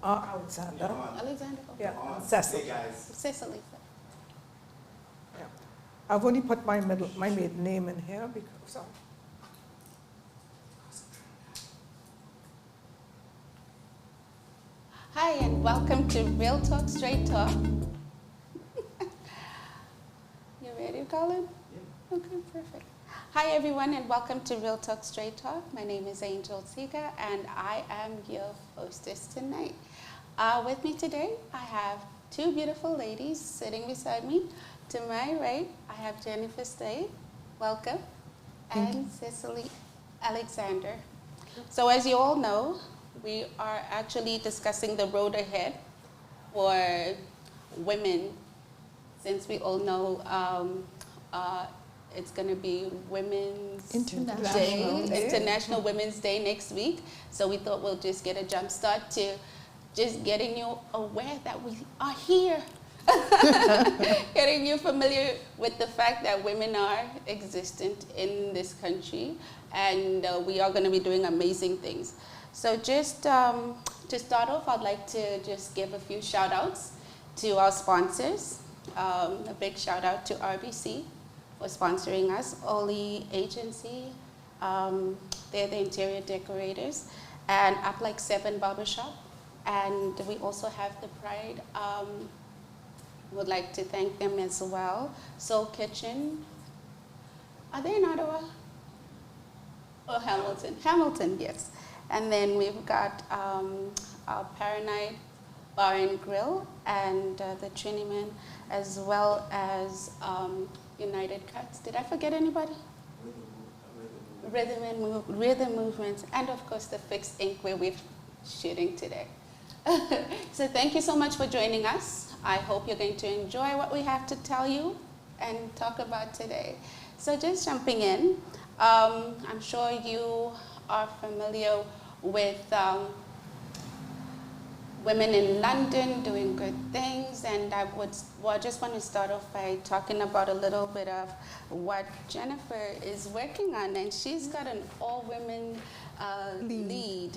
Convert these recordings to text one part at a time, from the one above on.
Alexander. Alexander? Yeah, Cecily. Hey guys. Cecily. Yeah. I've only put my maiden name in here because Hi, and welcome to Real Talk, Straight Talk. You ready, Colin? Yeah. Okay, perfect. Hi, everyone, and welcome to Real Talk, Straight Talk. My name is Angel Siga, and I am your hostess tonight. With me today, I have two beautiful ladies sitting beside me. To my right, I have Jennifer Slade, welcome, and Cecily Alexander. So as you all know, we are actually discussing the road ahead for women, since we all know it's going to be Women's International Women's Day next week. So we thought we'll just get a jump start to just getting you aware that we are here. Getting you familiar with the fact that women are existent in this country, and we are going to be doing amazing things. So just to start off, I'd like to just give a few shout outs to our sponsors. A big shout out to RBC for sponsoring us, Oli Agency, they're the interior decorators, and Up Like 7 Barbershop. And we also have the Pride. Would like to thank them as well. Soul Kitchen. Are they in Ottawa? Oh, Hamilton. Hamilton, yes. And then we've got our Paranite Bar and Grill and the Triniman, as well as United Cuts. Did I forget anybody? Rhythm Movements, and of course the Fixed Ink where we're shooting today. So thank you so much for joining us. I hope you're going to enjoy what we have to tell you and talk about today. So just jumping in, I'm sure you are familiar with women in London doing good things, and I just want to start off by talking about a little bit of what Jennifer is working on, and she's got an all-women lead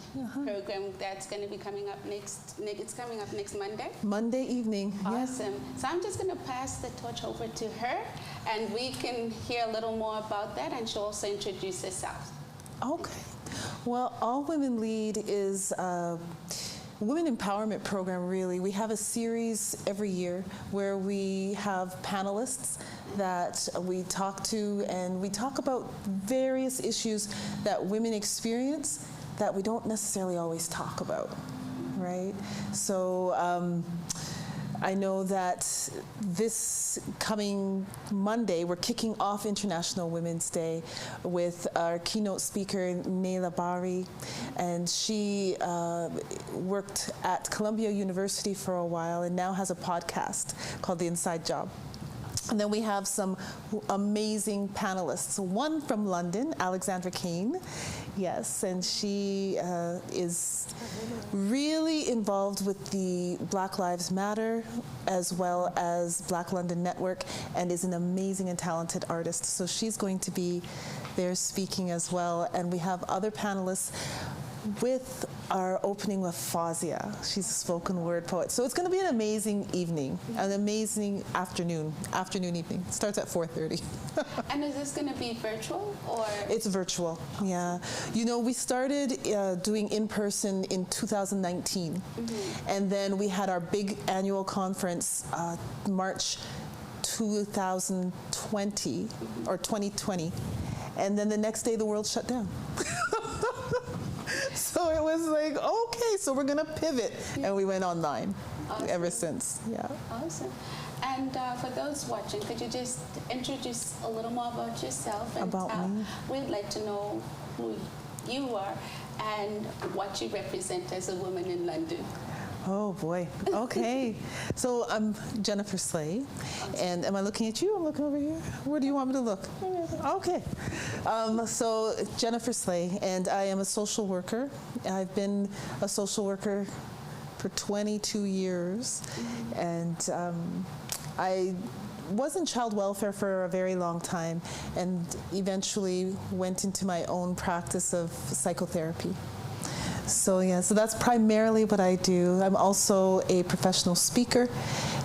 program that's going to be coming up next. It's coming up next Monday. Monday evening. Awesome. Yes. So I'm just going to pass the torch over to her, and we can hear a little more about that, and she'll also introduce herself. Okay. Well, All Women Lead is a women empowerment program, really. We have a series every year where we have panelists that we talk to, and we talk about various issues that women experience that we don't necessarily always talk about, right? So I know that this coming Monday, we're kicking off International Women's Day with our keynote speaker, Naila Bari, and she worked at Columbia University for a while and now has a podcast called The Inside Job. And then we have some amazing panelists. One from London, Alexandra Kane, yes, and she is really involved with the Black Lives Matter as well as Black London Network, and is an amazing and talented artist. So she's going to be there speaking as well. And we have other panelists with our opening with Fazia. She's a spoken word poet. So it's going to be an amazing evening, an amazing afternoon evening. It starts at 4:30. And is this going to be virtual or? It's virtual, yeah. You know, we started doing in-person in 2019. And then we had our big annual conference March 2020 or 2020. And then the next day the world shut down. So it was like, okay, so we're gonna pivot, and we went online ever since. Yeah. Awesome. And for those watching, could you just introduce a little more about yourself? And about me? We'd like to know who you are and what you represent as a woman in London. Oh boy. Okay. So I'm Jennifer Slade, and am I looking at you? I'm looking over here. Where do you want me to look? Okay. So Jennifer Slade, and I am a social worker. I've been a social worker for 22 years, and I was in child welfare for a very long time, and eventually went into my own practice of psychotherapy. So yeah, so that's primarily what I do. I'm also a professional speaker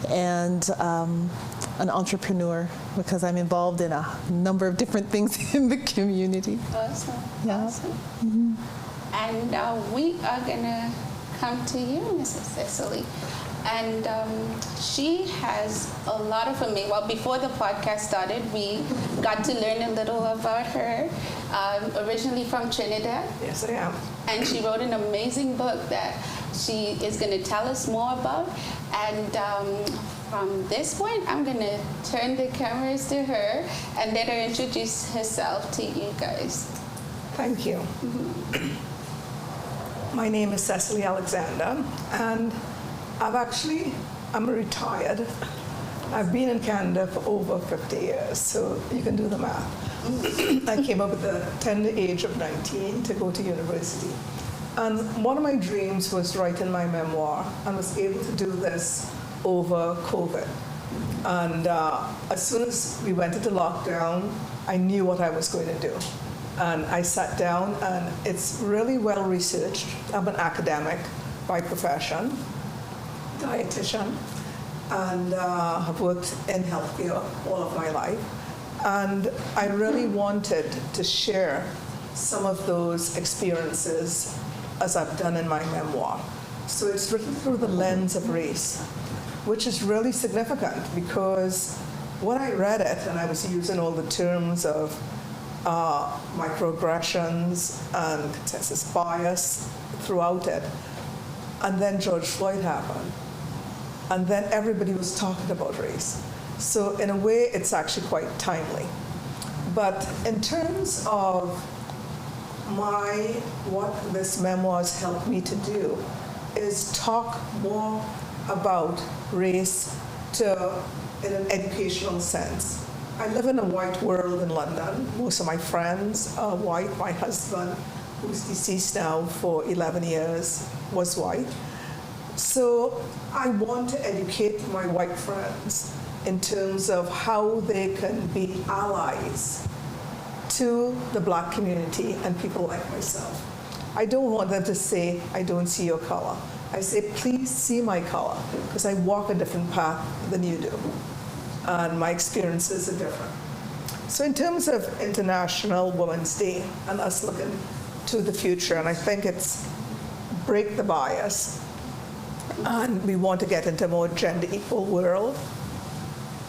and an entrepreneur because I'm involved in a number of different things in the community. Awesome. Yeah. Awesome. Mm-hmm. And we are gonna come to you, Mrs. Cecily. And she has a lot of amazing. Well, before the podcast started, we got to learn a little about her. Originally from Trinidad. Yes, I am. And she wrote an amazing book that she is going to tell us more about. And from this point, I'm going to turn the cameras to her and let her introduce herself to you guys. Thank you. My name is Cecily Alexander, and I'm retired. I've been in Canada for over 50 years, so you can do the math. I came up at the tender age of 19 to go to university. And one of my dreams was writing my memoir, and was able to do this over COVID. And as soon as we went into lockdown, I knew what I was going to do. And I sat down, and it's really well researched. I'm an academic by profession, dietitian, and have worked in healthcare all of my life. And I really wanted to share some of those experiences as I've done in my memoir. So it's written through the lens of race, which is really significant because when I read it, and I was using all the terms of microaggressions and consensus bias throughout it, and then George Floyd happened. And then everybody was talking about race. So in a way, it's actually quite timely. But in terms of what this memoir has helped me to do is talk more about race in an educational sense. I live in a white world in London. Most of my friends are white. My husband, who's deceased now for 11 years, was white. So I want to educate my white friends in terms of how they can be allies to the Black community and people like myself. I don't want them to say, I don't see your color. I say, please see my color, because I walk a different path than you do. And my experiences are different. So in terms of International Women's Day and us looking to the future, and I think it's break the bias, and we want to get into a more gender equal world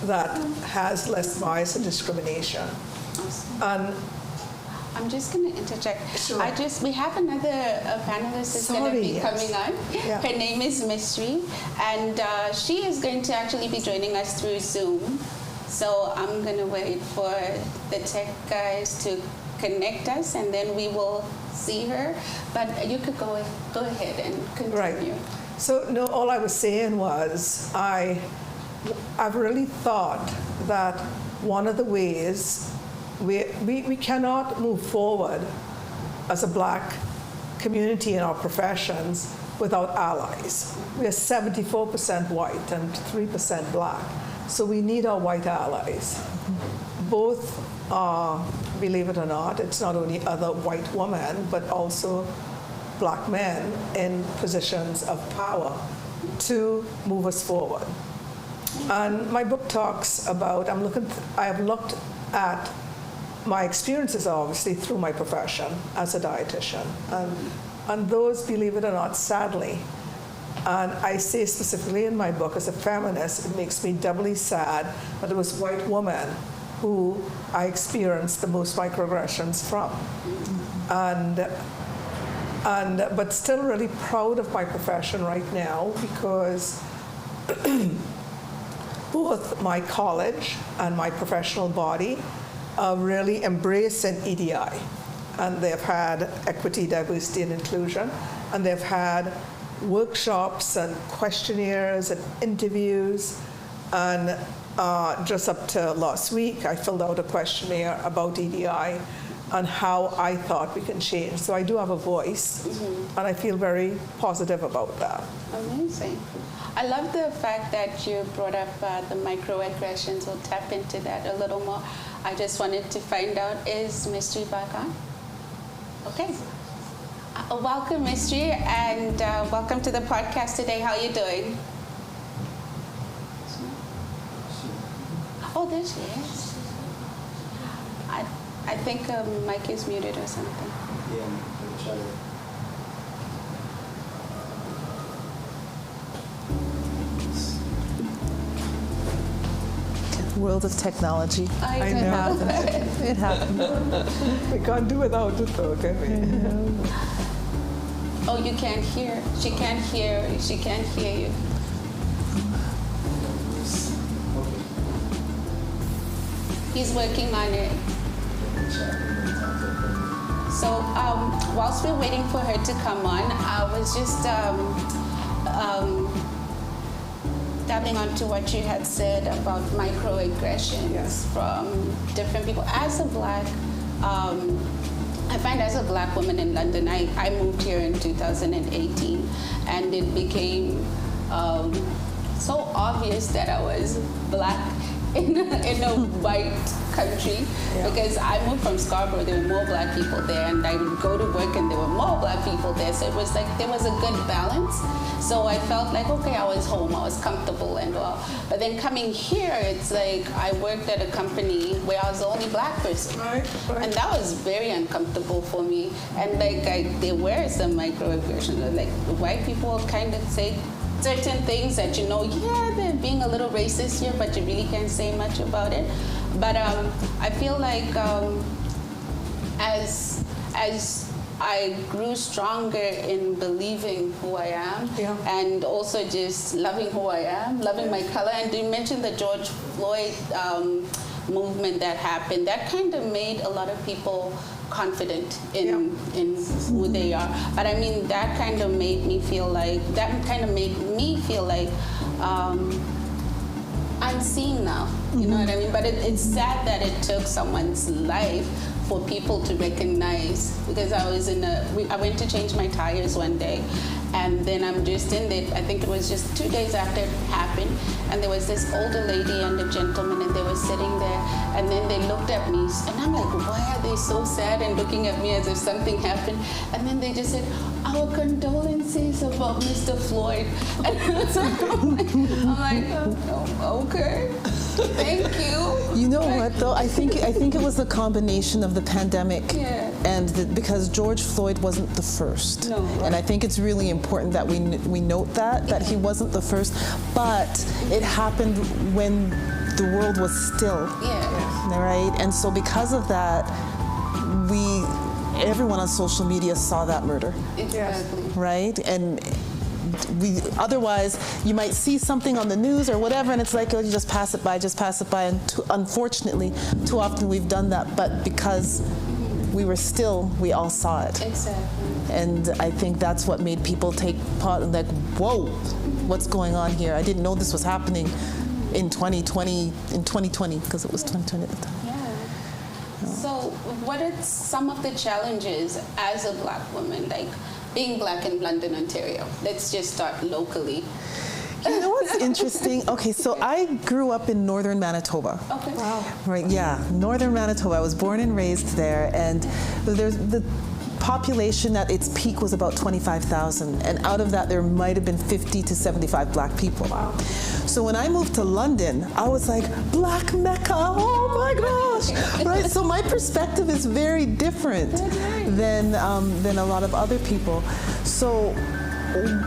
that has less bias and discrimination. And I'm just going to interject. Sure. We have another panelist that's going to be coming on. Yeah. Her name is Mystery, and she is going to actually be joining us through Zoom. So I'm going to wait for the tech guys to connect us, and then we will see her. But you could go ahead and continue. Right. So no, all I was saying was I've really thought that one of the ways we cannot move forward as a Black community in our professions without allies. We are 74% white and 3% Black. So we need our white allies. Both are, believe it or not, it's not only other white women, but also Black men in positions of power to move us forward. And my book talks about, I have looked at my experiences, obviously, through my profession as a dietitian. And those, believe it or not, sadly, and I say specifically in my book, as a feminist, it makes me doubly sad that it was white women who I experienced the most microaggressions from. But still really proud of my profession right now, because both my college and my professional body are really embracing EDI. And they've had equity, diversity, and inclusion. And they've had workshops and questionnaires and interviews. And just up to last week, I filled out a questionnaire about EDI and how I thought we can change. So I do have a voice, and I feel very positive about that. Amazing. I love the fact that you brought up the microaggressions. We'll tap into that a little more. I just wanted to find out, is Mystery back on? Okay. Welcome, Mystery, and welcome to the podcast today. How are you doing? Oh, there she is. I think mic is muted or something. Yeah, try to. World of technology. I know. It happens. We can't do without it though, can we? Oh, you can't hear. She can't hear. She can't hear you. Okay. He's working on it. So whilst we're waiting for her to come on, I was just dabbling onto what you had said about microaggressions from different people. As a black, I find as a black woman in London, I moved here in 2018, and it became so obvious that I was black in a white country, because I moved from Scarborough. There were more black people there, and I would go to work and there were more black people there. So it was like there was a good balance. So I felt like, okay, I was home, I was comfortable and all. But then coming here, it's like I worked at a company where I was the only black person. Right. And that was very uncomfortable for me. And like there were some microaggressions. Like white people kind of say certain things that they're being a little racist here, but you really can't say much about it. But I feel like as I grew stronger in believing who I am, and also just loving who I am, loving my color. And you mentioned the George Floyd movement that happened. That kind of made a lot of people confident in who they are. But I mean, that kind of made me feel like, unseen now. You know what I mean? But it's sad that it took someone's life for people to recognize, because I went to change my tires one day, and then I'm just in there. I think it was just 2 days after it happened, and there was this older lady and a gentleman, and they were sitting there, and then they looked at me, and I'm like, why are they so sad and looking at me as if something happened? And then they just said, our condolences about Mr. Floyd. And I'm like, oh, okay, thank you. You know what though? I think it was the combination of the pandemic and because George Floyd wasn't the first. No, right. And I think it's really important that we note that he wasn't the first, but it happened when the world was still. Right? And so because of that, everyone on social media saw that murder. Exactly. Right? And otherwise, you might see something on the news or whatever, and it's like, oh, you just pass it by. And unfortunately, too often we've done that. But because we all saw it. Exactly. And I think that's what made people take part and like, whoa, what's going on here? I didn't know this was happening in 2020, because it was 2020 at the time. So what are some of the challenges as a black woman, like being black in London, Ontario? Let's just start locally. You know what's interesting? Okay, so I grew up in northern Manitoba. Okay. Wow. Right, yeah, northern Manitoba. I was born and raised there, and there's the population at its peak was about 25,000, and out of that there might have been 50 to 75 black people. Wow. So when I moved to London, I was like, Black Mecca, oh my gosh, right? So my perspective is very different than a lot of other people. So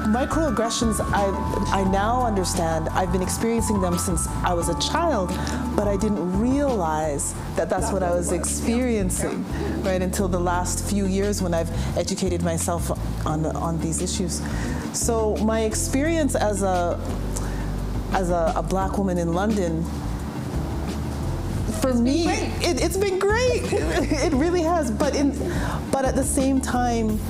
microaggressions, I now understand. I've been experiencing them since I was a child, but I didn't realize that that's what I was experiencing, right, until the last few years when I've educated myself on these issues. So my experience as a black woman in London, for me, it's been great. It really has. But at the same time,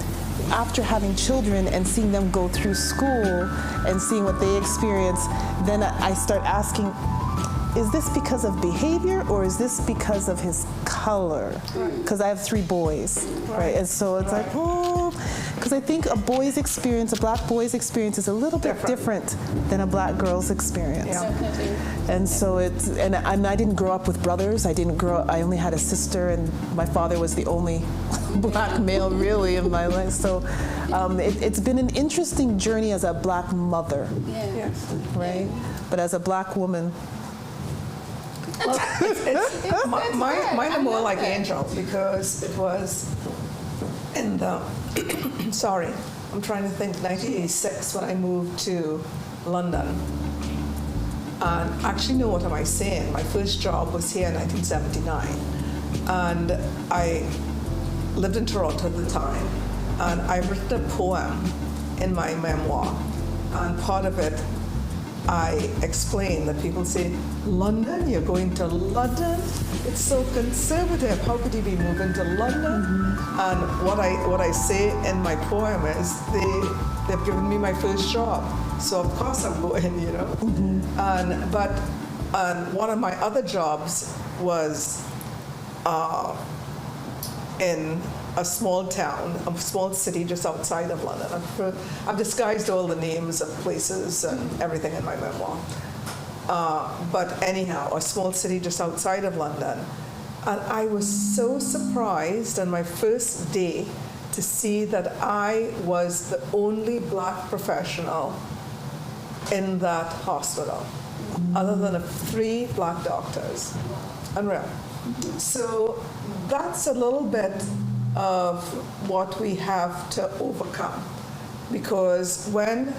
after having children and seeing them go through school and seeing what they experience, then I start asking, is this because of behavior or is this because of his color? Because I have 3 boys, right? And so it's like, because I think a black boy's experience is a little bit different than a black girl's experience. Definitely. And so and I didn't grow up with brothers. I only had a sister, and my father was the only black male really in my life. So it's been an interesting journey as a black mother, Yes. right? But as a black woman, Well, mine are more like Angel, because it was in the, sorry, I'm trying to think, 1986 when I moved to London. And actually, no, what am I saying? My first job was here in 1979. And I lived in Toronto at the time. And I wrote a poem in my memoir. And part of it, I explained that people say, London, you're going to London? It's so conservative. How could you be moving to London? And what I say in my poem is they've given me my first job. So of course I'm going, you know. And one of my other jobs was in a small town, a small city just outside of London. I've disguised all the names of places and everything in my memoir. But anyhow, a small city just outside of London. And I was so surprised on my first day to see that I was the only black professional in that hospital, other than 3 black doctors. Unreal. So that's a little bit of what we have to overcome, because when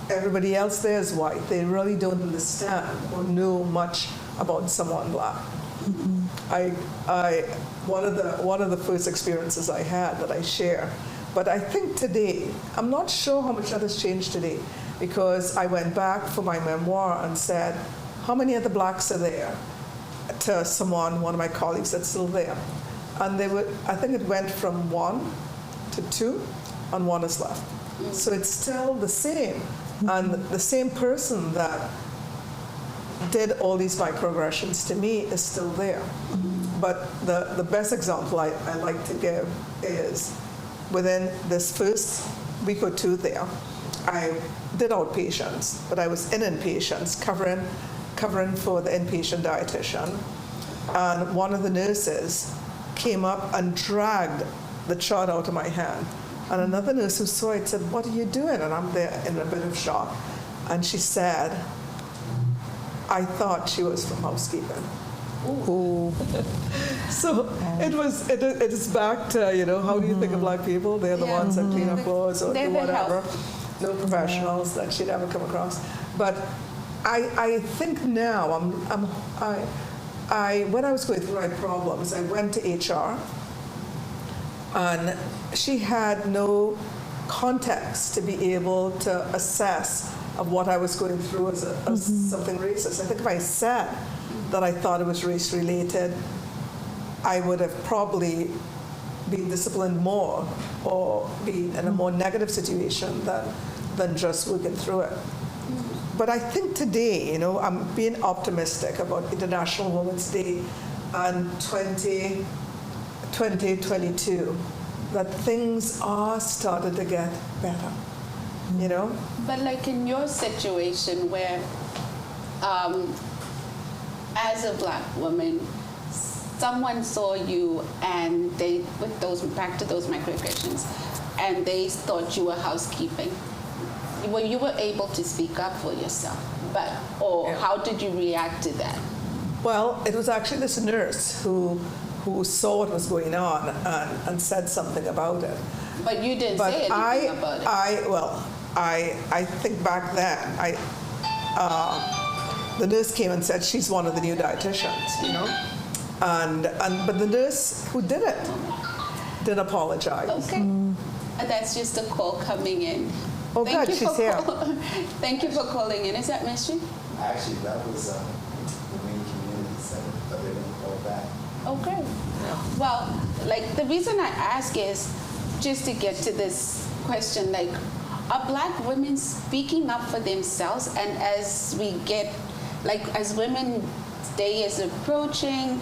everybody else there is white, they really don't understand or know much about someone black. One of the first experiences I had that I share, but I think today, I'm not sure how much that has changed today, because I went back for my memoir and said, how many other blacks are there? To one of my colleagues that's still there. And I think it went from 1 to 2, and 1 is left. So it's still the same. And the same person that did all these microaggressions to me is still there. But the best example I like to give is within this first week or 2 there, I did outpatients, but I was in inpatients covering for the inpatient dietitian. And one of the nurses came up and dragged the chart out of my hand. And another nurse who saw it said, what are you doing? And I'm there in a bit of shock. And she said, I thought she was from housekeeping. Ooh. So it is back to, you know, how do you think of black people? They're the ones that clean up floors or do whatever. No professionals that she'd ever come across. But I think now, when I was going through my problems, I went to HR, and she had no context to be able to assess of what I was going through as something racist. I think if I said that I thought it was race-related, I would have probably been disciplined more or been in a more negative situation than just working through it. But I think today, you know, I'm being optimistic about International Women's Day and 2022, that things are starting to get better, you know? But like in your situation where, as a black woman, someone saw you and they, back to those microaggressions, and they thought you were housekeeping. Well, you were able to speak up for yourself, how did you react to that? Well, it was actually this nurse who saw what was going on and said something about it. But you didn't say anything about it. I think back then, the nurse came and said she's one of the new dietitians, you know, but the nurse who did it didn't apologize. Okay, and that's just a call coming in. Oh, God, she's here. Thank you for calling in. Is that Mystery? Actually, that was the main community center, but they didn't call back. Okay. Well, like the reason I ask is just to get to this question, like, are black women speaking up for themselves? And as we get, like, as Women's Day is approaching,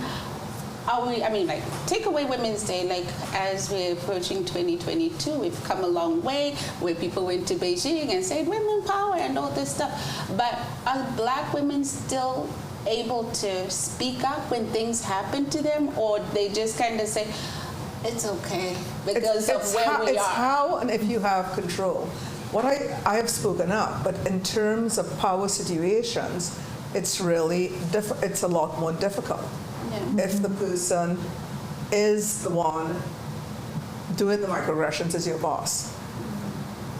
take away Women's Day, like as we're approaching 2022, we've come a long way where people went to Beijing and said women power and all this stuff. But are Black women still able to speak up when things happen to them, or they just kind of say, it's okay because of where we are? It's how and if you have control. What I have spoken up, but in terms of power situations, it's really it's a lot more difficult. Yeah. If the person is the one doing the microaggressions as your boss.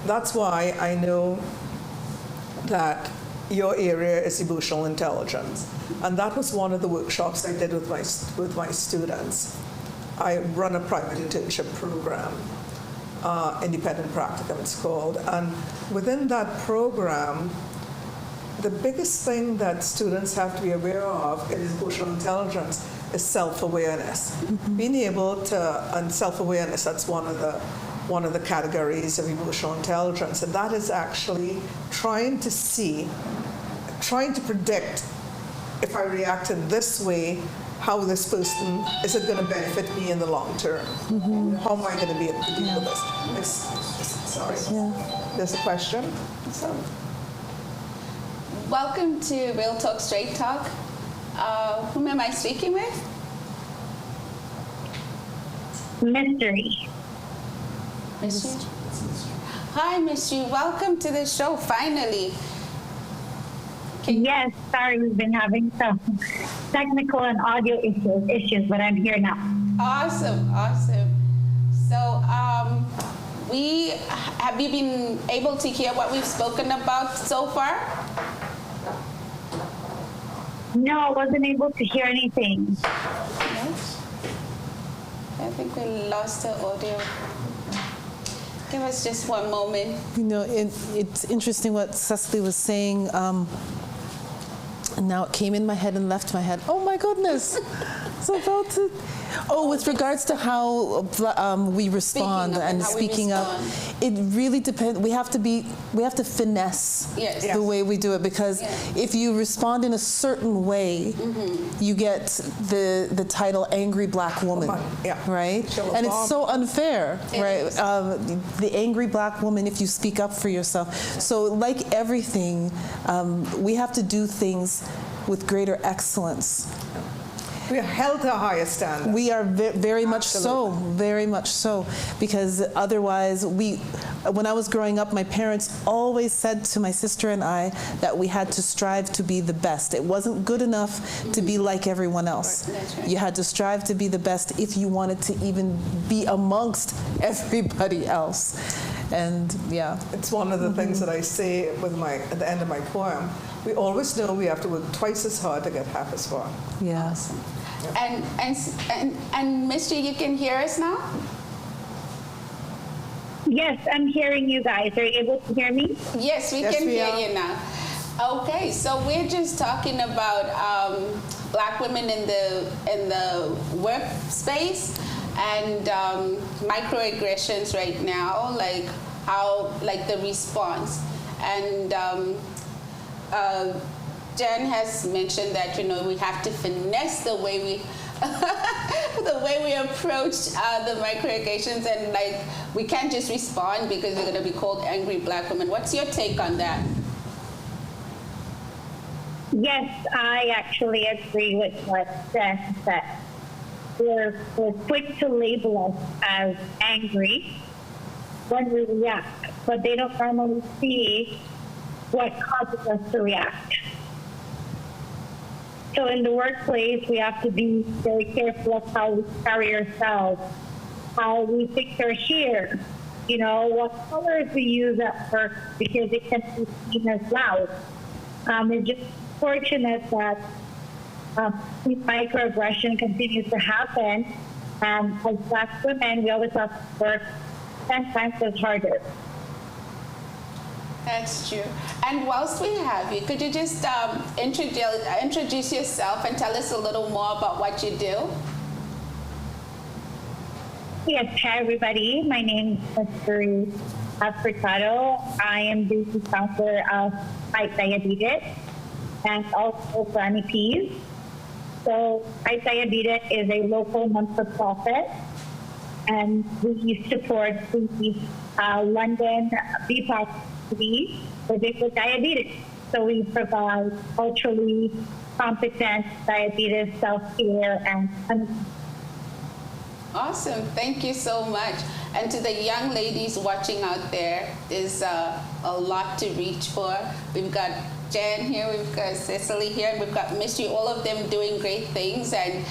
That's why I know that your area is emotional intelligence. And that was one of the workshops I did with my students. I run a private internship program, independent practicum it's called. And within that program, the biggest thing that students have to be aware of in emotional intelligence is self-awareness. Being able to, and self-awareness, that's one of the categories of emotional intelligence, and that is actually trying to predict, if I react in this way, how this person, is it going to benefit me in the long term? How am I going to be able to deal with this? Sorry. Yeah. There's a question? Welcome to Real Talk, Straight Talk. Whom am I speaking with? Mystery. Mystery. Hi, Mystery. Welcome to the show, finally. Yes, sorry, we've been having some technical and audio issues, but I'm here now. Awesome. So, have you been able to hear what we've spoken about so far? No, I wasn't able to hear anything. Yes. I think we lost the audio. Give us just one moment. You know, it's interesting what Cecily was saying. And now it came in my head and left my head. Oh my goodness! It's about to. Oh, with regards to how we respond and speaking up, it really depends. We have to finesse the way we do it, because if you respond in a certain way, you get the title "angry Black woman," right? And it's so unfair, right? The angry Black woman, if you speak up for yourself. So, like everything, we have to do things with greater excellence. We are held to a higher standard. We are very much so, because otherwise when I was growing up, my parents always said to my sister and I that we had to strive to be the best. It wasn't good enough to be like everyone else. Right. You had to strive to be the best if you wanted to even be amongst everybody else. And it's one of the things that I say at the end of my poem. We always know we have to work twice as hard to get half as far. Yeah. Awesome. And Mystery, you can hear us now? Yes, I'm hearing you guys. Are you able to hear me? Yes, we can hear you now. Okay, so we're just talking about Black women in the workspace and microaggressions right now, like how the response. And Jen has mentioned that we have to finesse the way we approach the microaggressions, and we can't just respond because we're going to be called angry Black women. What's your take on that? Yes, I actually agree with what Jen said. We're quick to label us as angry when we react, but they don't normally see what causes us to react. So in the workplace, we have to be very careful of how we carry ourselves, how we fix our hair, what colors we use at work, because it can be seen as loud. It's just fortunate that microaggression continues to happen. As Black women, we always have to work 10 times as harder. That's true. And whilst we have you, could you just introduce yourself and tell us a little more about what you do? Yes, hi everybody. My name is Mystery Furtado. I am the founder of Fight Diabetes and also for MEPs. So Right Diabetes is a local non-for-profit, and we support the London BPOC community living with diabetes. So we provide culturally competent diabetes self-care and Awesome. Thank you so much. And to the young ladies watching out there, there's a lot to reach for. We've got Jen here, we've got Cecily here, and we've got Mystery, all of them doing great things and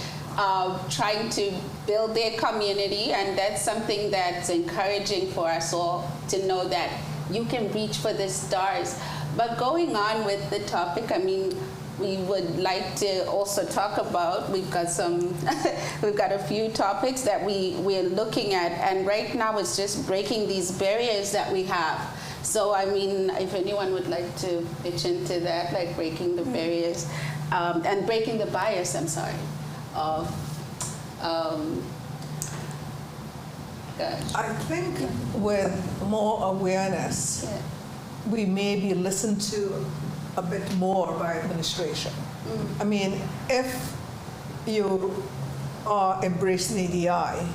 trying to build their community. And that's something that's encouraging for us all to know that you can reach for the stars. But going on with the topic, I mean, we would like to also talk about, we've got a few topics that we're looking at, and right now it's just breaking these barriers that we have. So I mean, if anyone would like to pitch into that, like breaking the barriers, and breaking the bias, of gosh. I think with more awareness, we may be listened to a bit more by administration. I mean, if you are embracing EDI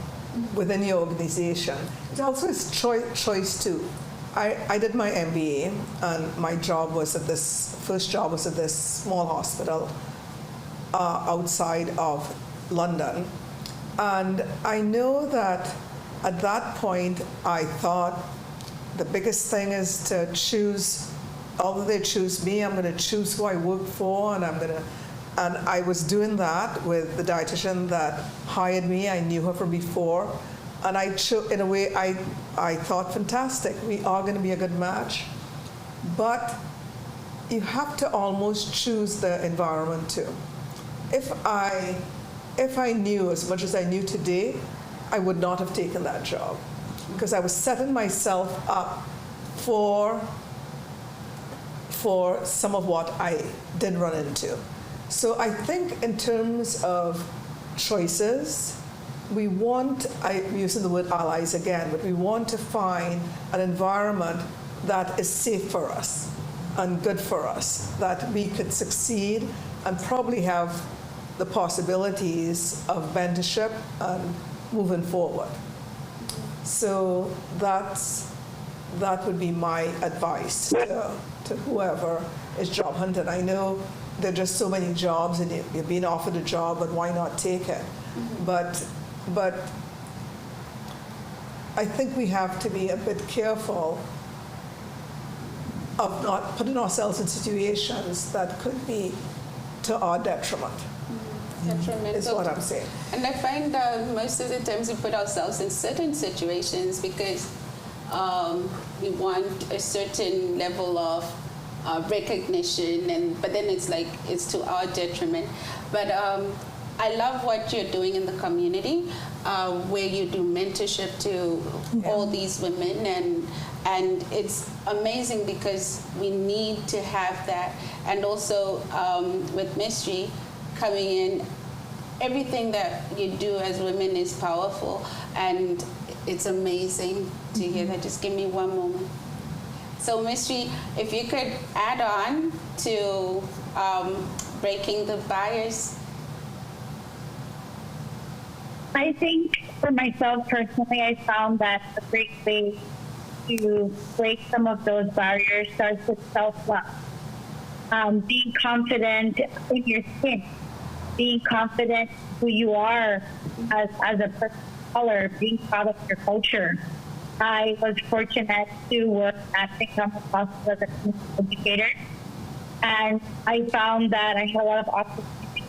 within your organization, it also is choice too. I did my MBA, and my job was at this, first job was at this small hospital outside of London. And I know that at that point, I thought the biggest thing is to choose, although they choose me, I'm going to choose who I work for, and and I was doing that with the dietitian that hired me. I knew her from before, and I chose, in a way, I thought, fantastic, we are going to be a good match. But you have to almost choose the environment too. If I knew as much as I knew today, I would not have taken that job, because I was setting myself up for some of what I did run into. So I think in terms of choices, we want, I'm using the word allies again, but we want to find an environment that is safe for us and good for us, that we could succeed and probably have the possibilities of mentorship and moving forward. So that would be my advice to whoever is job hunting. I know there are just so many jobs, and you're being offered a job, but why not take it? But I think we have to be a bit careful of not putting ourselves in situations that could be to our detriment. Detrimental. Is what I'm saying. And I find most of the times we put ourselves in certain situations because we want a certain level of recognition, but then it's like it's to our detriment. But I love what you're doing in the community, where you do mentorship to all these women, and it's amazing because we need to have that. And also with Mystery coming in, everything that you do as women is powerful, and it's amazing to hear that. Just give me one moment. So Mystery, if you could add on to breaking the bias. I think for myself personally, I found that a great way to break some of those barriers starts with self-love. Being confident in your skin, being confident who you are as a person of color, being proud of your culture. I was fortunate to work at St. Thomas Hospital as a clinical educator, and I found that I had a lot of opportunity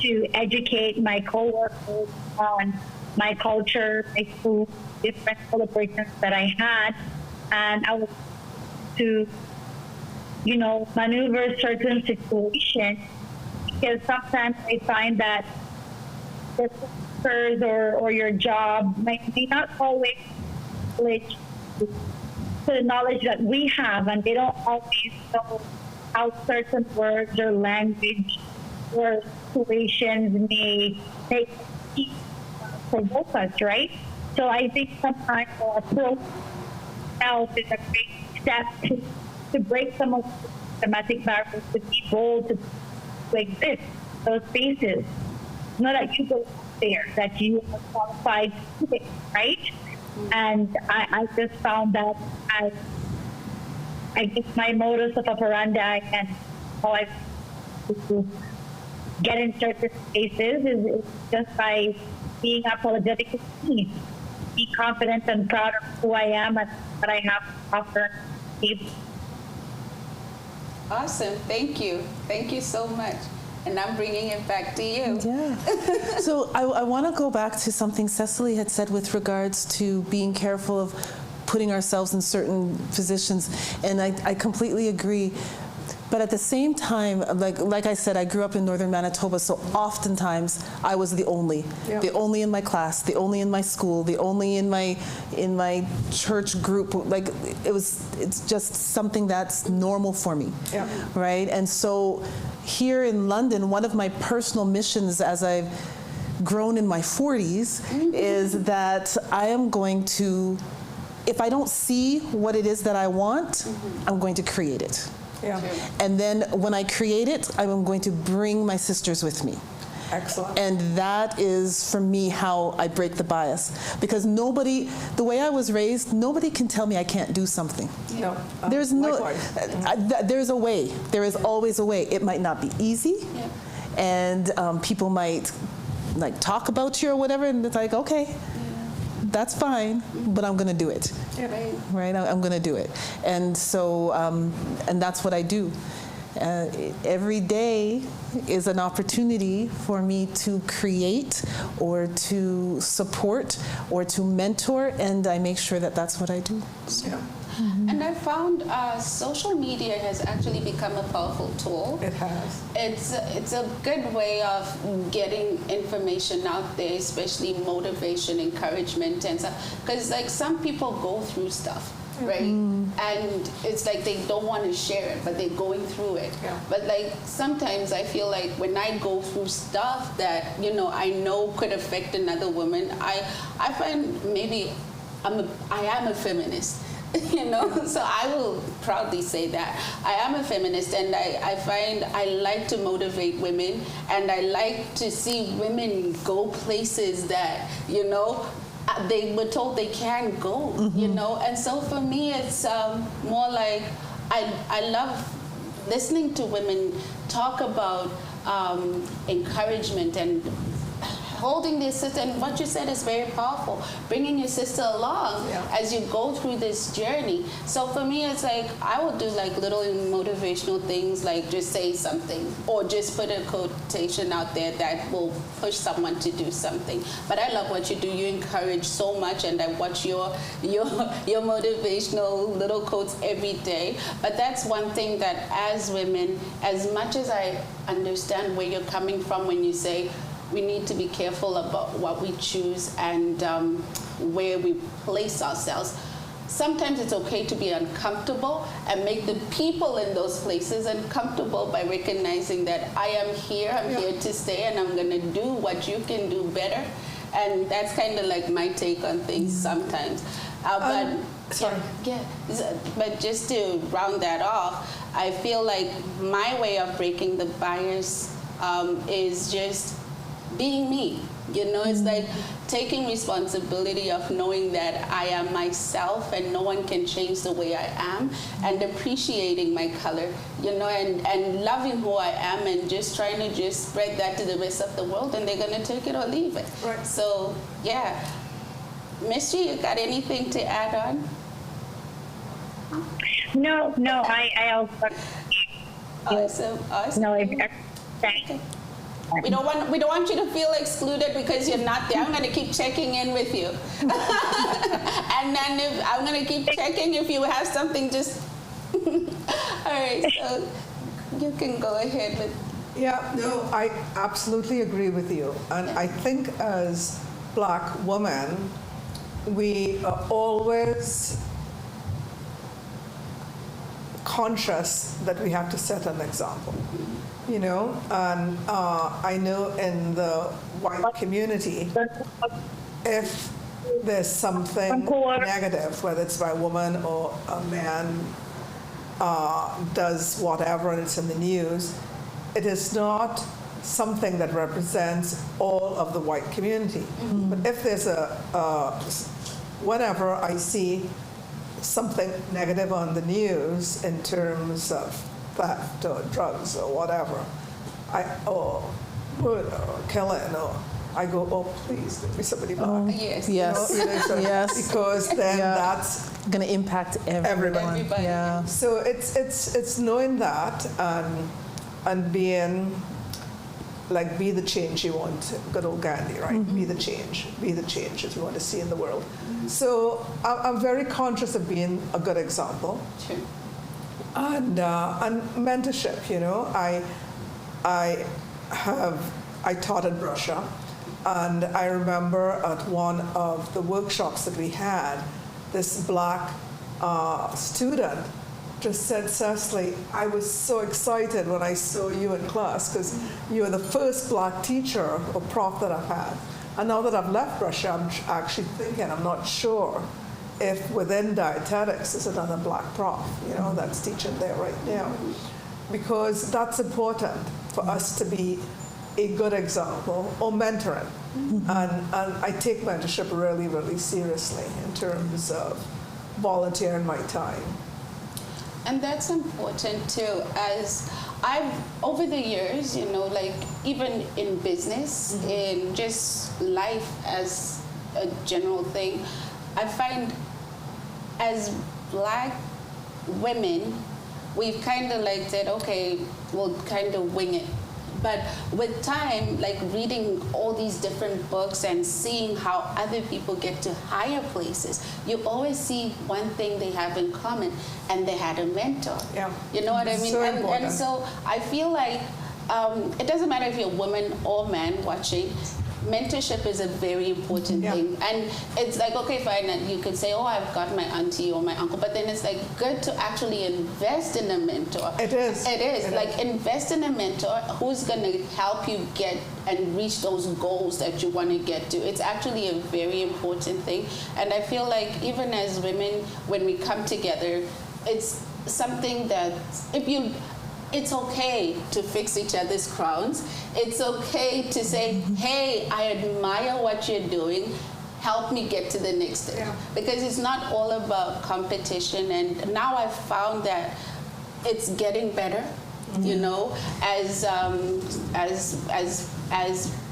to educate my coworkers on my culture, my food, different celebrations that I had, and I was to, maneuver certain situations, because sometimes I find that the workers or your job may not always relate to the knowledge that we have, and they don't always know how certain words or language or situations may take provoke us, right? So I think sometimes our approach itself is a great step to break some of the systematic barriers, to be bold, to exist. those spaces. It's not that you go there, that you are qualified to do it, right? And I just found that I guess my modus of operandi and how I get in certain spaces is just by being apologetic to me. Be confident and proud of who I am and what I have to offer people. Awesome. Thank you. Thank you so much. And I'm bringing it back to you. Yeah. So I want to go back to something Cecily had said with regards to being careful of putting ourselves in certain positions, and I completely agree. But at the same time, like I said, I grew up in northern Manitoba, so oftentimes I was the only in my class, the only in my school, the only in my church group. Like it's just something that's normal for me, right? And so here in London, one of my personal missions as I've grown in my 40s is that I am going to, if I don't see what it is that I want, I'm going to create it. Yeah. And then when I create it, I'm going to bring my sisters with me. Excellent. And that is, for me, how I break the bias. Because nobody, the way I was raised, nobody can tell me I can't do something. No. There's there's a way. There is always a way. It might not be easy, and people might like talk about you or whatever, and it's like, okay, that's fine, but I'm going to do it. Right? I'm going to do it. And so, and that's what I do. Every day is an opportunity for me to create or to support or to mentor, and I make sure that that's what I do. So. Yeah. And I found social media has actually become a powerful tool. It has. It's a good way of getting information out there, especially motivation, encouragement, and stuff. Because like some people go through stuff, right? And it's like they don't want to share it, but they're going through it. Yeah. But like sometimes I feel like when I go through stuff that I know could affect another woman, I find maybe I am a feminist. So I will proudly say that I am a feminist, and I find I like to motivate women, and I like to see women go places that they were told they can't go. And so for me it's more like I love listening to women talk about encouragement and holding their sister, and what you said is very powerful, bringing your sister along as you go through this journey. So for me, it's like I will do like little motivational things, like just say something or just put a quotation out there that will push someone to do something. But I love what you do. You encourage so much, and I watch your motivational little quotes every day. But that's one thing that as women, as much as I understand where you're coming from when you say we need to be careful about what we choose and where we place ourselves. Sometimes it's okay to be uncomfortable and make the people in those places uncomfortable by recognizing that I am here, I'm here to stay, and I'm going to do what you can do better. And that's kind of like my take on things sometimes. But just to round that off, I feel like my way of breaking the bias is just being me. It's like taking responsibility of knowing that I am myself and no one can change the way I am, and appreciating my color, and loving who I am, and just trying to just spread that to the rest of the world, and they're going to take it or leave it. Right. So, yeah. Misty, you got anything to add on? No, I also. Awesome. No, Okay. We don't want you to feel excluded because you're not there. I'm going to keep checking in with you. And then I'm going to keep checking if you have something just... All right, so you can go ahead with... Yeah, no, I absolutely agree with you. And I think as Black women, we are always conscious that we have to set an example. And I know in the white community, if there's something negative, whether it's by a woman or a man does whatever and it's in the news, it is not something that represents all of the white community. But if there's whenever I see something negative on the news in terms of theft or drugs or whatever, or murder or killing, or I go, oh, please, give me somebody black. Yes. Yes. Yes. Because then Yeah. that's Going to impact everyone. Everybody. Yeah. so it's knowing that and being like, be the change you want. Good old Gandhi, right? Be the change that you want to see in the world. So I'm very conscious of being a good example. True. And mentorship, you know, I taught in Russia, and I remember at one of the workshops that we had, this black student just said, Cecily, I was so excited when I saw you in class because you were the first black teacher or prof that I've had. And now that I've left Russia, I'm actually thinking, I'm not sure if within dietetics there's another black prof, you know, that's teaching there right now. Because that's important for us to be a good example or mentoring. And I take mentorship really, really seriously in terms of volunteering my time. And that's important too, as I've, over the years, you know, like even in business, in just life as a general thing, I find as black women, we've kind of like said, okay, we'll kind of wing it. But with time, like reading all these different books and seeing how other people get to higher places, you always see one thing they have in common, and they had a mentor. Yeah. You know what I mean? So and important. so I feel like it doesn't matter if you're a woman or man watching, mentorship is a very important thing. And it's like, okay, fine, and you could say, oh, I've got my auntie or my uncle, but then it's like good to actually invest in a mentor. It is. It is. Like invest in a mentor who's going to help you get and reach those goals that you want to get to. It's actually a very important thing. And I feel like even as women, when we come together, it's something that it's okay to fix each other's crowns. It's okay to say, hey, I admire what you're doing. Help me get to the next step. Yeah. Because it's not all about competition. And now I've found that it's getting better, you know, as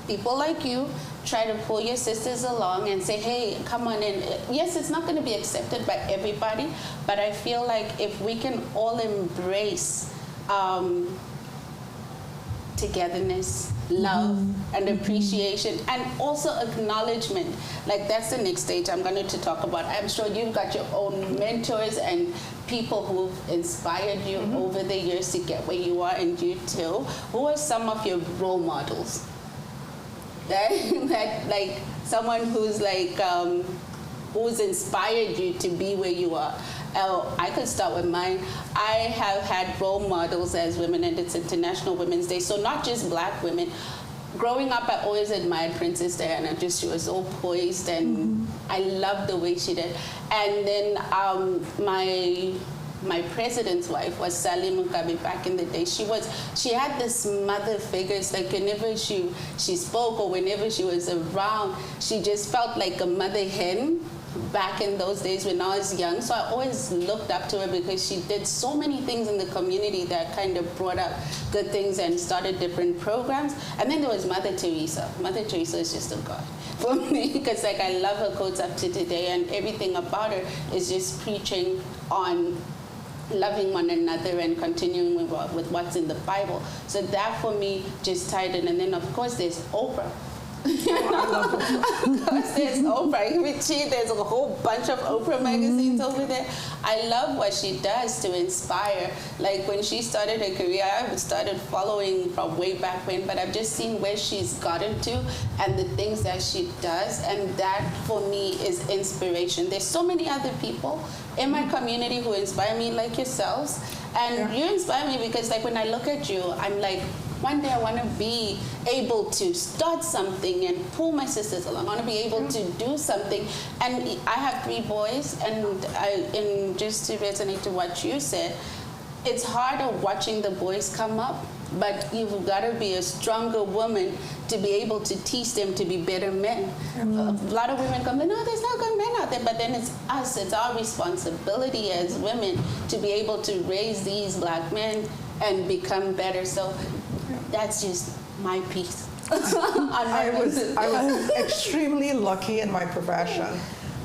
people like you try to pull your sisters along and say, hey, come on in. Yes, it's not going to be accepted by everybody, but I feel like if we can all embrace togetherness, love, and appreciation, and also acknowledgement. Like that's the next stage I'm going to talk about. I'm sure you've got your own mentors and people who've inspired you over the years to get where you are, and you too. Who are some of your role models? That like someone who's like who's inspired you to be where you are. I could start with mine. I have had role models as women, and it's International Women's Day, so not just black women. Growing up, I always admired Princess Diana. Just she was so poised, and I loved the way she did. And then my president's wife was Sally Mugabe back in the day. She had this mother figure. It's like whenever she spoke or whenever she was around, she just felt like a mother hen back in those days when I was young. So I always looked up to her because she did so many things in the community that kind of brought up good things and started different programs. And then there was Mother Teresa. Mother Teresa is just a god for me because like I love her quotes up to today, and everything about her is just preaching on loving one another and continuing with what's in the Bible. So that for me just tied in. And then of course there's Oprah. Of course there's Oprah. There's a whole bunch of Oprah magazines over there. I love what she does to inspire. Like when she started her career, I started following from way back when, but I've just seen where she's gotten to and the things that she does, and that for me is inspiration. There's so many other people in my community who inspire me, like yourselves, and you inspire me because like when I look at you, I'm like, one day I want to be able to start something and pull my sisters along. I want to be able to do something. And I have 3 boys, and just to resonate to what you said, it's harder watching the boys come up but you've got to be a stronger woman to be able to teach them to be better men. A lot of women come, no, there's no good men out there, but then it's us, it's our responsibility as women to be able to raise these black men and become better. So that's just my piece. I was extremely lucky in my profession,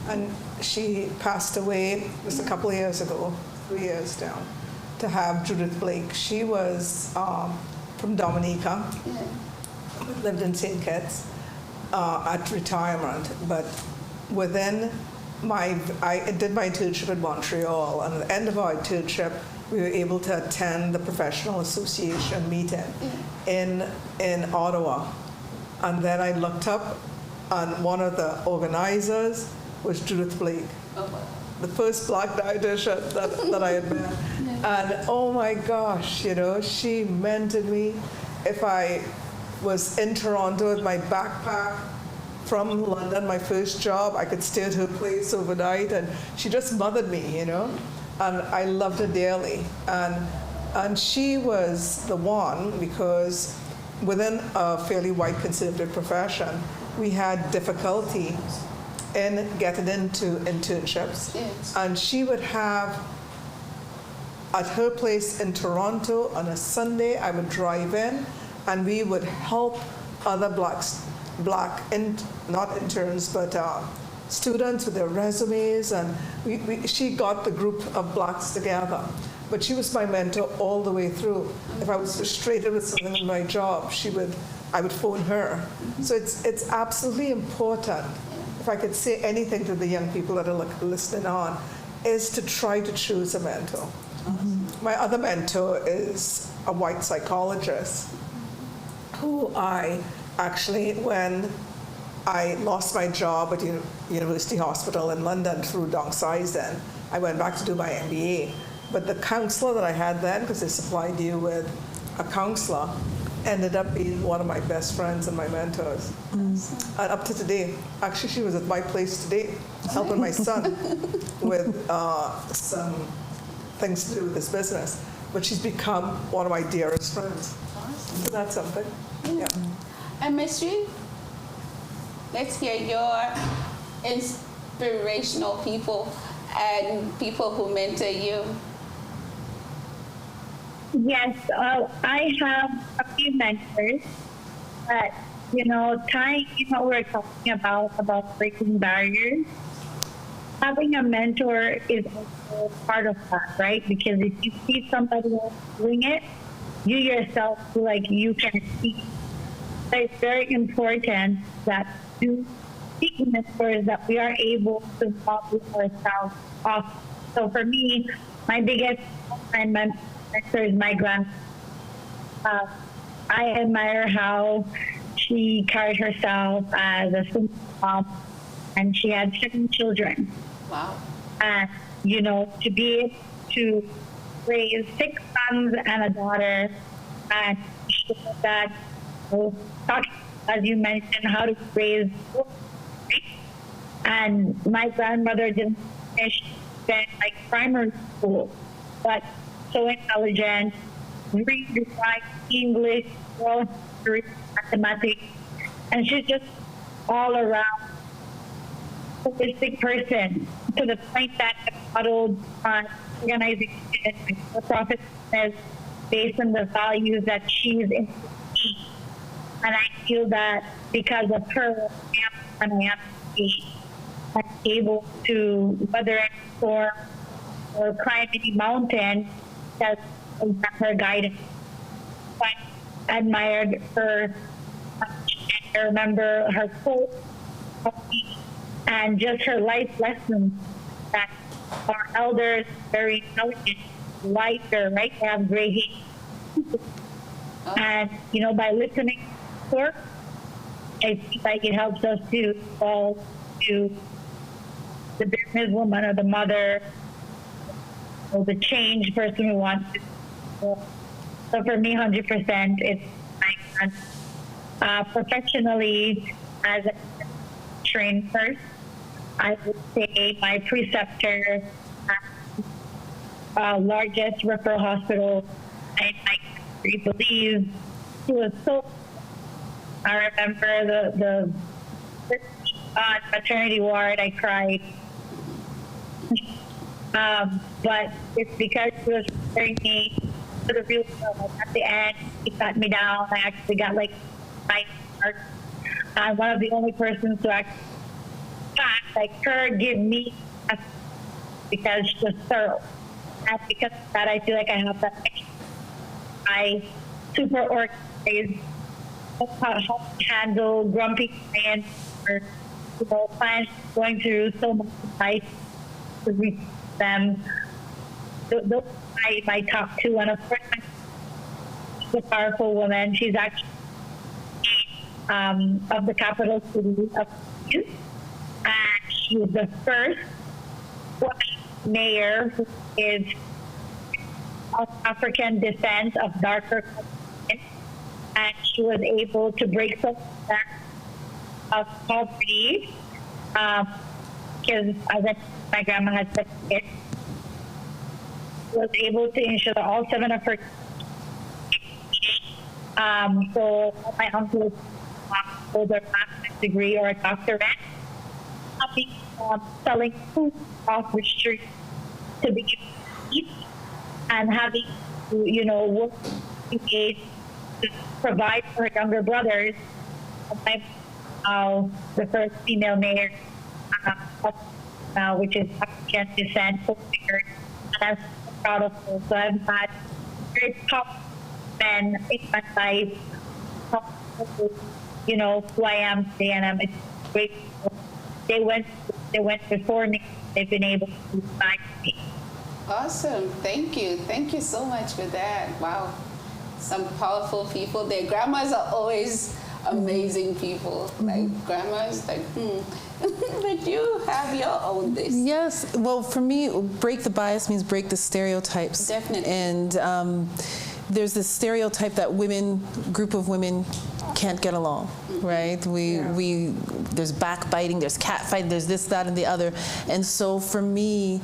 and she passed away just a couple of years ago, 3 years down, to have Judith Blake. She was from Dominica, lived in St. Kitts at retirement, but within I did my internship in Montreal, and at the end of our internship, we were able to attend the Professional Association meeting in Ottawa. And then I looked up, and one of the organizers was Judith Blake, the first black dietitian that I had met. And oh my gosh, you know, she mentored me. If I was in Toronto with my backpack from London, my first job, I could stay at her place overnight, and she just mothered me, you know. And I loved her dearly. And she was the one, because within a fairly white conservative profession, we had difficulty in getting into internships. Yes. And she would have, at her place in Toronto on a Sunday, I would drive in, and we would help other not interns, but students with their resumes, and she got the group of blacks together. But she was my mentor all the way through. If I was frustrated with something in my job, I would phone her. So it's absolutely important. If I could say anything to the young people that are listening on, is to try to choose a mentor. My other mentor is a white psychologist who I actually, when I lost my job at University Hospital in London through downsizing, I went back to do my MBA. But the counselor that I had then, because they supplied you with a counselor, ended up being one of my best friends and my mentors. And up to today, actually she was at my place today, helping my son with some things to do with his business. But she's become one of my dearest friends. So that's something. Yeah. And Mystery, let's hear your inspirational people and people who mentor you. Yes, I have a few mentors, but tying in what we're talking about breaking barriers, having a mentor is also part of that, right? Because if you see somebody else doing it, you yourself feel like you can see. So it's very important that you seek mentors that we are able to model ourselves off. So for me, my biggest mentor is my grandmother. I admire how she carried herself as a single mom, and she had 7 children. Wow. And, to be able to raise 6 sons and a daughter, and that, as you mentioned, how to raise 4. And my grandmother didn't finish like primary school, but so intelligent, read, write, English, history, mathematics, and she's just all around holistic person, to the point that I modeled organization and profit business based on the values that she's in. And I feel that because of her, I am able to weather any storm or climb any mountain, that's her guidance. I admired her. I remember her quote and just her life lessons, that our elders, very intelligent, lighter, right? They have gray hair. And, by listening to her, I feel like it helps us to fall to the businesswoman or the mother or the change person we want to. So for me, 100%, it's professionally, as a trained first, I would say my preceptor, largest referral hospital, We believe she was so. I remember the maternity ward. I cried, but it's because she was preparing me for the real world. At the end, she sat me down. I actually got like my heart. I'm one of the only persons to actually like her give me a, because she was thorough. And because of that, I feel like I have that. I super organized, how to handle grumpy clients or clients going through so much life to reach them. Those are my top two. And of course, she's a powerful woman. She's actually of the capital city of Queens. And she was the first white mayor who is of African descent, of darker complexion, and she was able to break some of poverty because, as my grandma had said, it was able to ensure that all 7 of her so my uncle holds a master's degree or a doctorate, selling food off the street to be eat and having to, work engaged to provide for her younger brothers. I'm the first female mayor, which is African descent, and I'm so proud of her. So I've had very top men in my life, who I am today, and I'm grateful. They went before me. They've been able to guide me. Awesome. Thank you. Thank you so much for that. Wow. Some powerful people there. Grandmas are always amazing people. Like grandmas, but you have your own this. Yes. Well, for me, break the bias means break the stereotypes. Definitely. And there's this stereotype that group of women can't get along, right? There's backbiting, there's catfighting, there's this, that, and the other. And so for me,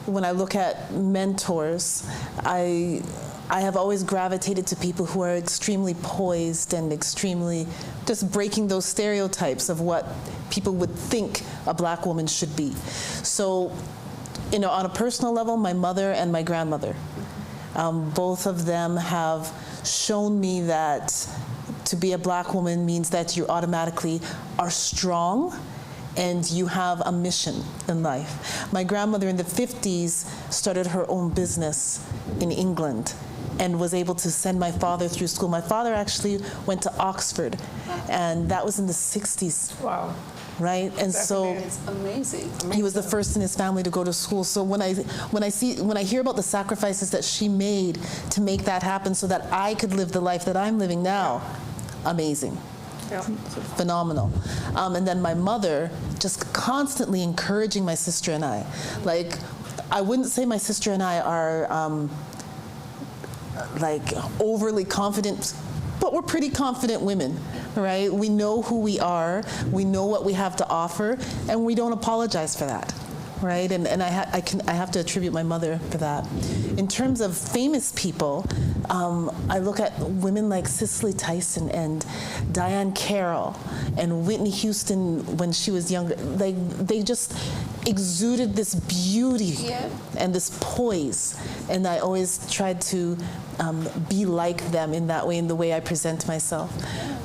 when I look at mentors, I have always gravitated to people who are extremely poised and extremely just breaking those stereotypes of what people would think a black woman should be. So, on a personal level, my mother and my grandmother, both of them have shown me that to be a black woman means that you automatically are strong and you have a mission in life. My grandmother in the 50s started her own business in England and was able to send my father through school. My father actually went to Oxford, and that was in the 60s. Wow. Right? And so it's amazing. he was the first in his family to go to school. So when I hear about the sacrifices that she made to make that happen so that I could live the life that I'm living now, amazing. Yeah. Phenomenal. And then my mother just constantly encouraging my sister and I. Like, I wouldn't say my sister and I are overly confident, but we're pretty confident women, right? We know who we are, we know what we have to offer, and we don't apologize for that, right? And I have to attribute my mother for that. In terms of famous people, I look at women like Cicely Tyson and Diane Carroll and Whitney Houston when she was younger. They just exuded this beauty and this poise, and I always tried to be like them in that way, in the way I present myself.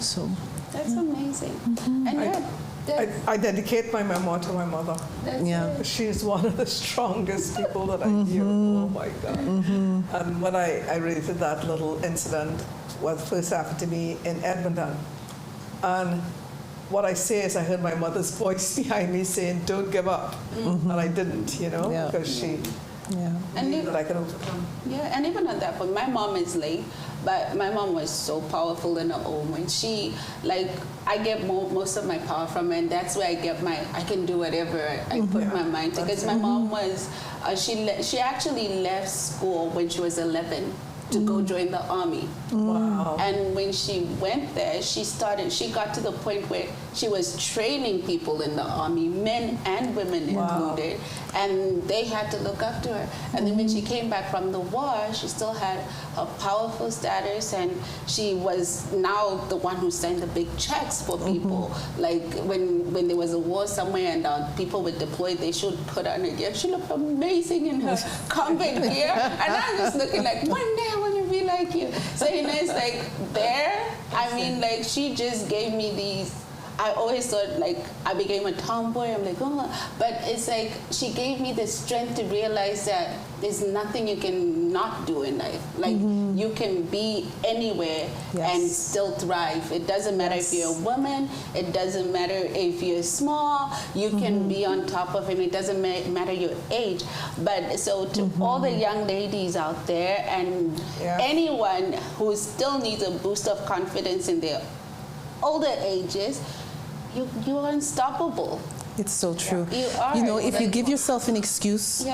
So that's amazing. And I dedicate my memoir to my mother. She's one of the strongest people that I hear. Oh my God. And when I related that little incident, was first happened to me in Edmonton. And what I say is I heard my mother's voice behind me saying, "Don't give up." And I didn't, because she knew that I could overcome. Yeah, and even on that point, my mom is late, but my mom was so powerful in her own way. She, I get most of my power from her, and that's where I can do whatever I put my mind to. Because my mom was, she actually left school when she was 11. to go join the army. Wow. And when she went there, she got to the point where she was training people in the army, men and women included, and they had to look up to her. And then when she came back from the war, she still had a powerful status, and she was now the one who signed the big checks for people. Like when there was a war somewhere and people were deployed, they should put on her gear. She looked amazing in her combat gear, and I'm just looking like, one day I want to be like you. So it's like there. I mean, like she just gave me these. I always thought like I became a tomboy. I'm like, oh, but it's like she gave me the strength to realize that there's nothing you can not do in life. Like you can be anywhere and still thrive. It doesn't matter if you're a woman. It doesn't matter if you're small. You can be on top of it. It doesn't matter your age. But so to all the young ladies out there and anyone who still needs a boost of confidence in their older ages, you're unstoppable. It's so true. You are. You know, if you give yourself an excuse,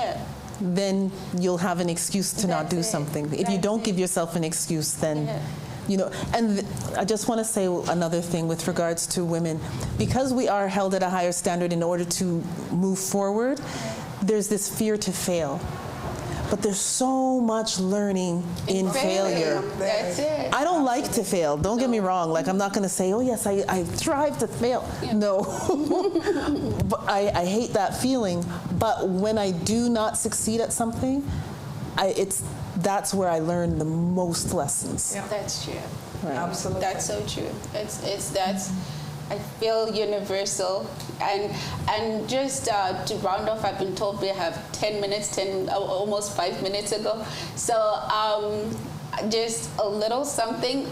then you'll have an excuse to not do something. If you don't give yourself an excuse, then, you know, and I just want to say another thing with regards to women. Because we are held at a higher standard in order to move forward, there's this fear to fail. But there's so much learning in failure. That's it. I don't like to fail. Don't get me wrong. Like, I'm not going to say, oh, yes, I thrive to fail. No. But I hate that feeling. But when I do not succeed at something, that's where I learn the most lessons. Yeah. That's true. Right. Absolutely. That's so true. That's I feel universal. And just to round off, I've been told we have 10 minutes, almost 5 minutes ago. So just a little something.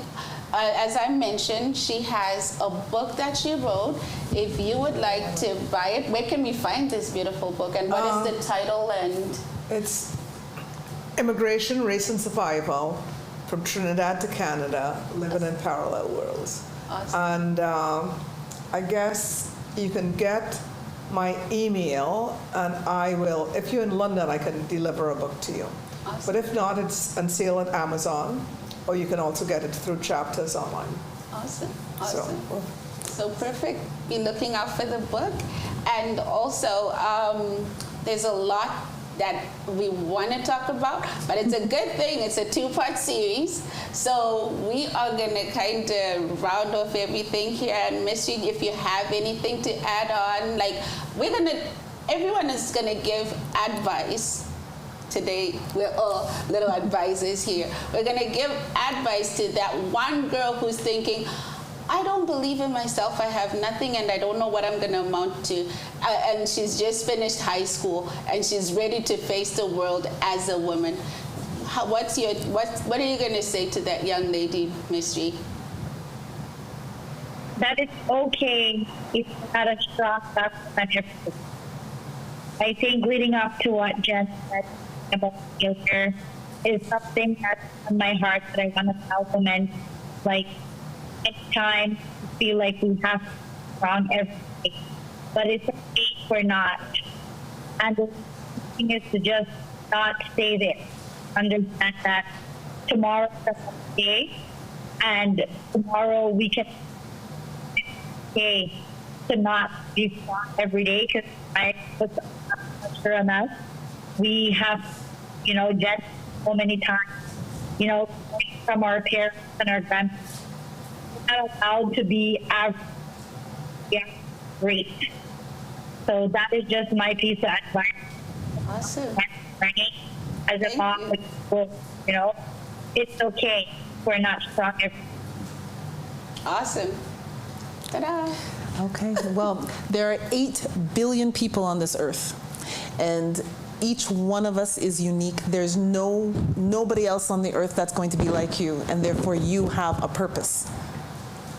As I mentioned, she has a book that she wrote. If you would like to buy it, where can we find this beautiful book? And what is the title? And it's Immigration, Race, and Survival from Trinidad to Canada, Living in Parallel Worlds. Awesome. And I guess you can get my email, and I will, if you're in London, I can deliver a book to you. Awesome. But if not, it's on sale at Amazon, or you can also get it through Chapters online. Awesome. So, So perfect. Be looking out for the book. And also, there's a lot that we want to talk about, but it's a good thing. It's a 2-part series. So we are going to kind of round off everything here. And Miss Reed, if you have anything to add on, like everyone is going to give advice. Today, we're all little advisors here. We're going to give advice to that one girl who's thinking, I don't believe in myself. I have nothing, and I don't know what I'm going to amount to. And she's just finished high school, and she's ready to face the world as a woman. What are you going to say to that young lady, Miss G? That it's okay if you had a strong self-confidence. I think leading up to what Jen said about failure is something that's on my heart that I want to tell women. Like, anytime you feel like we have to be strong everything, but it's okay if we're not. And the thing is to just not stay there. Understand that tomorrow is a day, and tomorrow we can okay to not be strong every day, because I put pressure on us. We have, just so many times, from our parents and our grandparents, we're not allowed to be average. Yeah, great. So that is just my piece of advice. Awesome. As a mom, it's okay if we're not strong every day. Awesome. Ta-da. Okay, well, there are 8 billion people on this earth, and each one of us is unique. There's nobody else on the earth that's going to be like you, and therefore you have a purpose,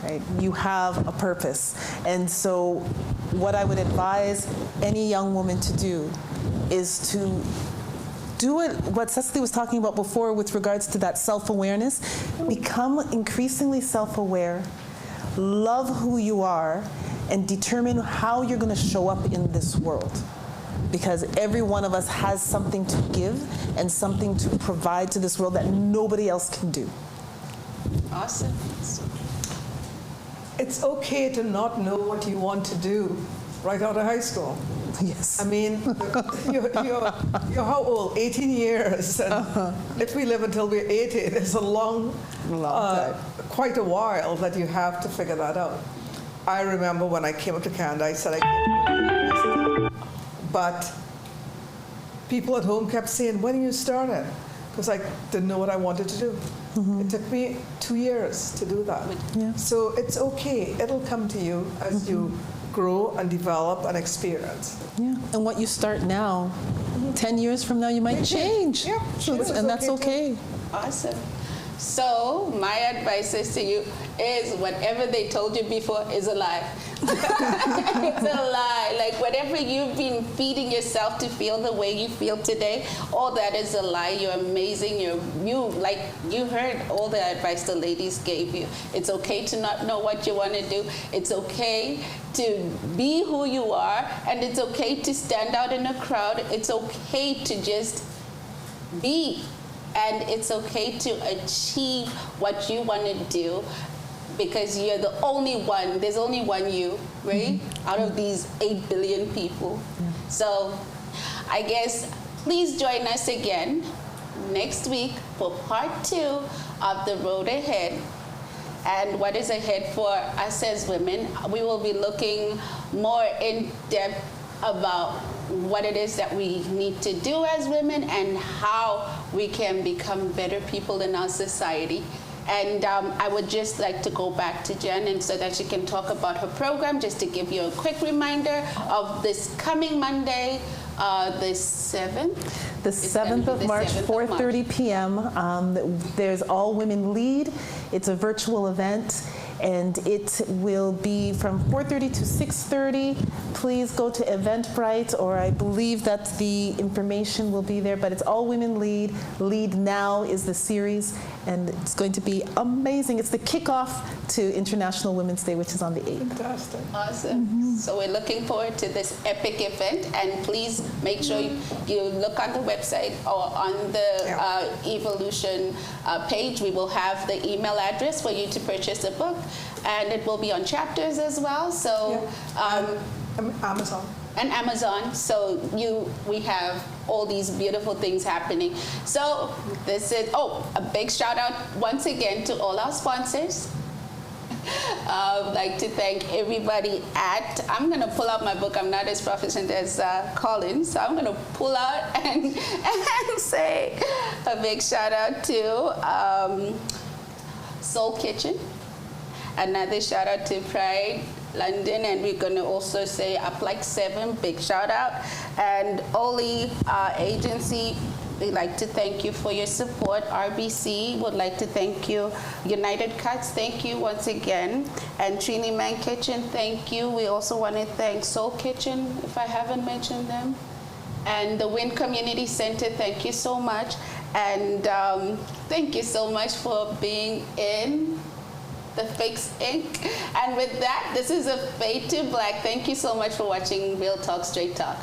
right? You have a purpose. And so what I would advise any young woman to do is to do it, what Cecily was talking about before with regards to that self-awareness. Become increasingly self-aware, love who you are, and determine how you're going to show up in this world. because every one of us has something to give and something to provide to this world that nobody else can do. Awesome. It's okay to not know what you want to do right out of high school. Yes. I mean, you're how old? 18 years. And if we live until we're 80, it's a long time. Quite a while that you have to figure that out. I remember when I came up to Canada, I said I came to university. But people at home kept saying, when you started? Because I didn't know what I wanted to do. It took me 2 years to do that. Yeah. So it's okay. It'll come to you as you grow and develop and experience. Yeah. And what you start now, 10 years from now, you might change. Yeah, sure. And that's okay. Awesome. So my advice is to you is whatever they told you before is a lie. It's a lie. Like whatever you've been feeding yourself to feel the way you feel today, all that is a lie. You're amazing. You heard all the advice the ladies gave you. It's okay to not know what you want to do. It's okay to be who you are, and it's okay to stand out in a crowd. It's okay to just be. And it's okay to achieve what you want to do because you're the only one. There's only one you, right? Out of these 8 billion people. So I guess please join us again next week for part 2 of The Road Ahead. And what is ahead for us as women, we will be looking more in depth about what it is that we need to do as women and how we can become better people in our society. And I would just like to go back to Jen and so that she can talk about her program, just to give you a quick reminder of this coming Monday, the 7th? The 7th of March, 4:30 p.m. There's All Women Lead. It's a virtual event, and it will be from 4:30 to 6:30. Please go to Eventbrite, or I believe that the information will be there, but it's All Women Lead. Lead Now is the series, and it's going to be amazing. It's the kickoff to International Women's Day, which is on the 8th. Fantastic. Awesome. So we're looking forward to this epic event, and please make sure you look on the website or on the Evolution page. We will have the email address for you to purchase a book, and it will be on chapters as well. So Amazon. and Amazon. So we have all these beautiful things happening. So this is a big shout out once again to all our sponsors. I'd like to thank everybody I'm going to pull out my book. I'm not as proficient as Colin, so I'm going to pull out and say a big shout out to Soul Kitchen. Another shout out to Pride London, and we're going to also say Up Like 7, big shout out. And Oli Agency, we'd like to thank you for your support. RBC would like to thank you. United Cuts, thank you once again. And Trini Man Kitchen, thank you. We also want to thank Soul Kitchen, if I haven't mentioned them. And the Wynn Community Center, thank you so much. And thank you so much for being in the Fix Inc. And with that, this is a Fade to Black. Thank you so much for watching Real Talk, Straight Talk.